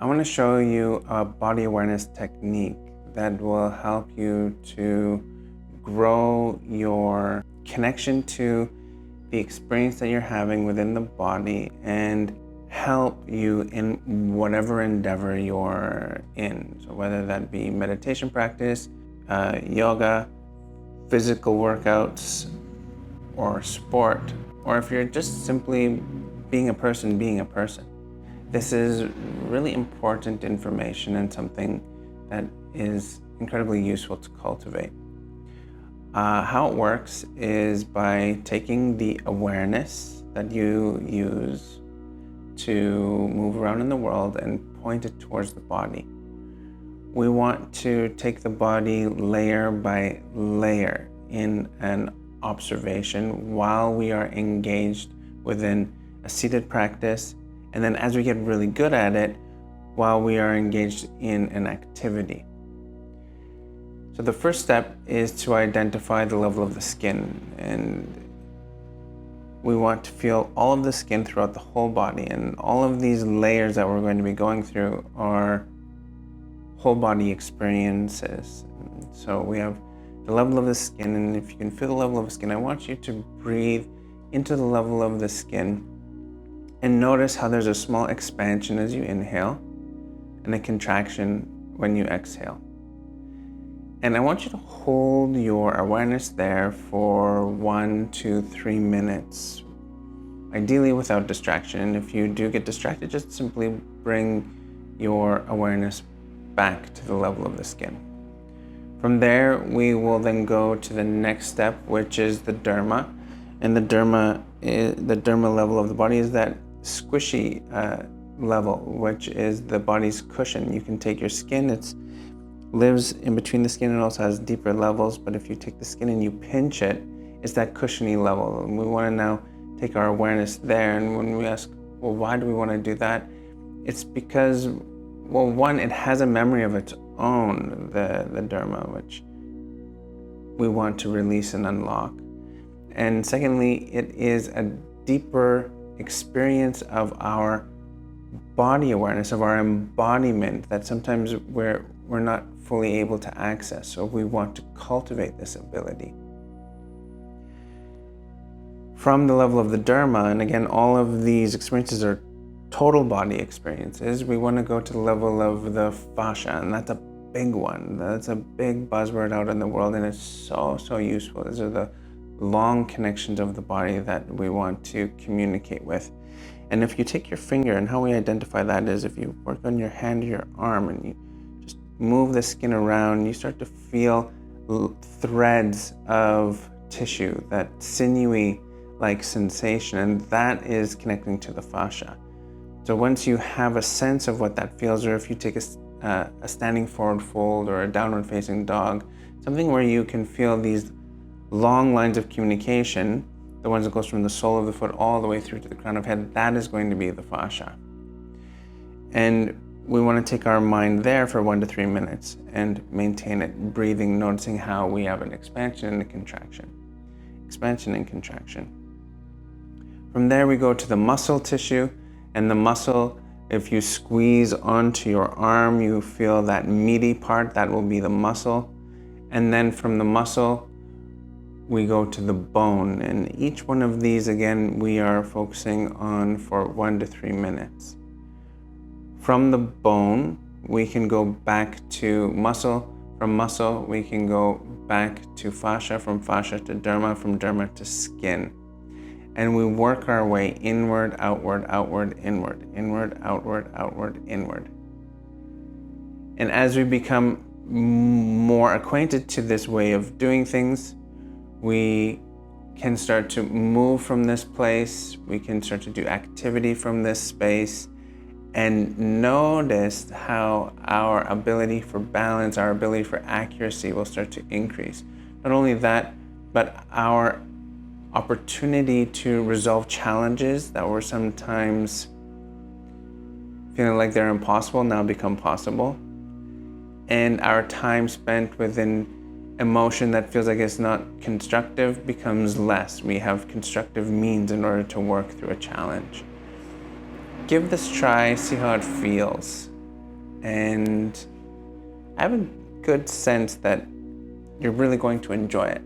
I want to show you a body awareness technique that will help you to grow your connection to the experience that you're having within the body and help you in whatever endeavor you're in. So whether that be meditation practice, yoga, physical workouts, or sport, or if you're just simply being a person being a person. This is really important information and something that is incredibly useful to cultivate. How it works is by taking the awareness that you use to move around in the world and point it towards the body. We want to take the body layer by layer in an observation while we are engaged within a seated practice, and then as we get really good at it, while we are engaged in an activity. So the first step is to identify the level of the skin, and we want to feel all of the skin throughout the whole body, and all of these layers that we're going to be going through are whole body experiences. So we have the level of the skin, and if you can feel the level of the skin, I want you to breathe into the level of the skin and notice how there's a small expansion as you inhale and a contraction when you exhale. And I want you to hold your awareness there for 1 to 3 minutes, ideally without distraction. And if you do get distracted, just simply bring your awareness back to the level of the skin. From there, we will then go to the next step, which is the derma. And the derma level of the body is that squishy level, which is the body's cushion. You can take your skin, it lives in between the skin and also has deeper levels, but if you take the skin and you pinch it, it's that cushiony level. And we want to now take our awareness there. And when we ask, well, why do we want to do that? It's because, well, one, it has a memory of its own, the derma, which we want to release and unlock. And secondly, it is a deeper experience of our body awareness, of our embodiment that sometimes we're not fully able to access. So we want to cultivate this ability. From the level of the derma, and again, all of these experiences are total body experiences, we want to go to the level of the fascia, and that's a big one. That's a big buzzword out in the world, and it's so useful. These are the long connections of the body that we want to communicate with. And if you take your finger, and how we identify that is if you work on your hand or your arm and you just move the skin around, you start to feel threads of tissue, that sinewy like sensation, and that is connecting to the fascia. So once you have a sense of what that feels, or if you take a standing forward fold or a downward facing dog, something where you can feel these long lines of communication, the ones that goes from the sole of the foot all the way through to the crown of head, that is going to be the fascia. And we want to take our mind there for 1 to 3 minutes and maintain it, breathing, noticing how we have an expansion and a contraction. Expansion and contraction. From there we go to the muscle tissue, and the muscle, if you squeeze onto your arm, you feel that meaty part, that will be the muscle. And then from the muscle, we go to the bone, and each one of these, again, we are focusing on for 1 to 3 minutes. From the bone, we can go back to muscle. From muscle, we can go back to fascia. From fascia to derma. From derma to skin. And we work our way inward, outward, outward, inward, inward, outward, outward, inward. And as we become more acquainted to this way of doing things, we can start to move from this place. We can start to do activity from this space and notice how our ability for balance, our ability for accuracy will start to increase. Not only that, but our opportunity to resolve challenges that were sometimes feeling like they're impossible now become possible. And our time spent within emotion that feels like it's not constructive becomes less. We have constructive means in order to work through a challenge. Give this a try, see how it feels. and I have a good sense that you're really going to enjoy it.